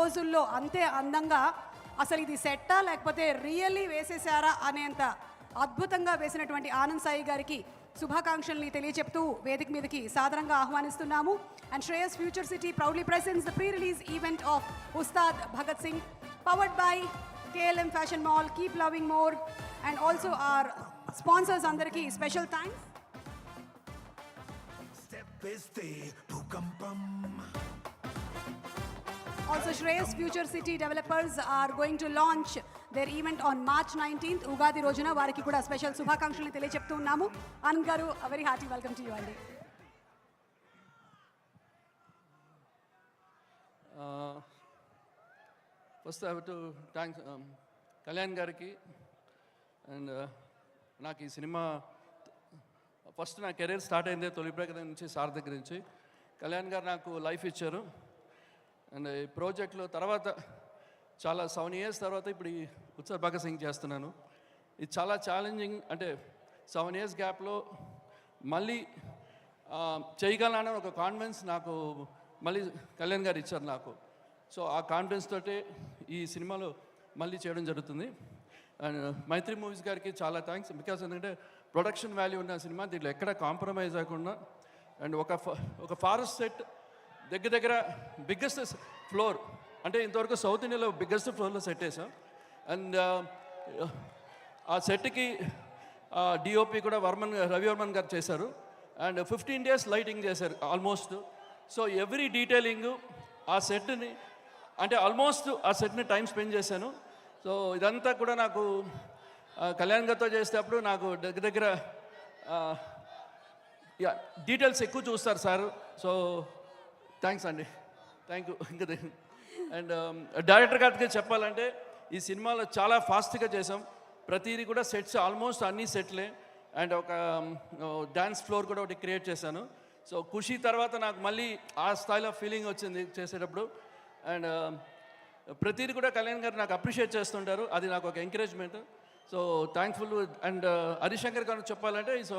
రోజుల్లో అంతే అందంగా అసలు ఇది సెట్టా లేకపోతే రియల్లీ వేసేసారా అనేంత అద్భుతంగా వేసినటువంటి ఆనంద్ సాయి గారికి శుభాకాంక్షల్ని తెలియచెప్తూ వేదిక మీదకి సాదరంగా ఆహ్వానిస్తున్నాము. And Shreyas future city proudly presents the pre release event of Ustaad Bhagat Singh powered by KLM Fashion Mall, Keep Loving More, and also our sponsors అందరికి special thanks. Also Shreyas Future City developers are going to launch their event on March 19th. Ugadi రోజున వారికి కూడా special శుభాకాంక్షలు తెలియజెప్తూ ఉన్నాము. ఆనంద్ గారు, a very hearty welcome to you అండి. First I have to thanks Kalyan గారికి. And నాకు ఈ సినిమా ఫస్ట్ నా కెరీర్ స్టార్ట్ అయింది తొలి ప్రకటన నుంచి, సార్ దగ్గర నుంచి. కళ్యాణ్ గారు నాకు లైఫ్ ఇచ్చారు. అండ్ ఈ ప్రాజెక్ట్లో తర్వాత చాలా 7 years తర్వాత ఇప్పుడు ఈ ఉత్సవ్ భగత్ సింగ్ చేస్తున్నాను. ఇది చాలా ఛాలెంజింగ్. అంటే 7 years గ్యాప్లో మళ్ళీ చేయగలనని ఒక కాన్ఫిడెన్స్ నాకు మళ్ళీ కళ్యాణ్ గారు ఇచ్చారు నాకు. సో ఆ కాన్ఫిడెన్స్ తోటి ఈ సినిమాలో మళ్ళీ చేయడం జరుగుతుంది. అండ్ మైత్రి మూవీస్ గారికి చాలా థ్యాంక్స్. బికాస్ ఎందుకంటే ప్రొడక్షన్ వాల్యూ ఉన్న సినిమా, దీంట్లో ఎక్కడ కాంప్రమైజ్ అవ్వకుండా. అండ్ ఒక ఫారెస్ట్ సెట్ దగ్గర బిగ్గెస్ట్ ఫ్లోర్, అంటే ఇంతవరకు సౌత్ ఇండియాలో బిగ్గెస్ట్ ఫ్లోర్లో సెట్ వేసాం. అండ్ ఆ సెట్కి డిఓపి కూడా రవివర్మన్ గారు చేశారు. అండ్ 15 days లైటింగ్ చేశారు ఆల్మోస్ట్. సో ఎవ్రీ డీటెయిలింగ్ ఆ సెట్ని, అంటే ఆల్మోస్ట్ ఆ సెట్ని టైం స్పెండ్ చేశాను. సో ఇదంతా కూడా నాకు కళ్యాణ్ గారితో చేసేటప్పుడు నాకు దగ్గర డీటెయిల్స్ ఎక్కువ చూస్తారు సార్. సో థ్యాంక్స్ అండి, థ్యాంక్ యూ. ఇంకా అండ్ డైరెక్టర్ గారికి చెప్పాలంటే ఈ సినిమాలో చాలా ఫాస్ట్గా చేసాం. ప్రతిదీ కూడా సెట్స్ ఆల్మోస్ట్ అన్ని సెట్లే. అండ్ ఒక డ్యాన్స్ ఫ్లోర్ కూడా ఒకటి క్రియేట్ చేశాను. సో ఖుషి తర్వాత నాకు మళ్ళీ ఆ స్థాయిలో ఫీలింగ్ వచ్చింది చేసేటప్పుడు. అండ్ ప్రతిదీ కూడా కళ్యాణ్ గారు నాకు అప్రిషియేట్ చేస్తుంటారు, అది నాకు ఒక encouragement. So thankful. And Harishankar garu చెప్పాలంటే సో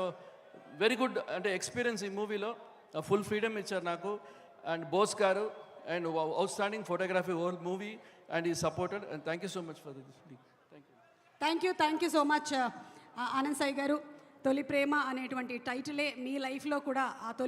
వెరీ గుడ్, అంటే ఎక్స్పీరియన్స్ ఈ మూవీలో ఫుల్ ఫ్రీడమ్ ఇచ్చారు నాకు. And Bose garu and outstanding photography whole movie and ఈ supported. And thank you so much for this. Thank you so much Anand Sai garu. తొలి ప్రేమ అనేటువంటి టైటిలే మీ లైఫ్లో కూడా ఆ తొలి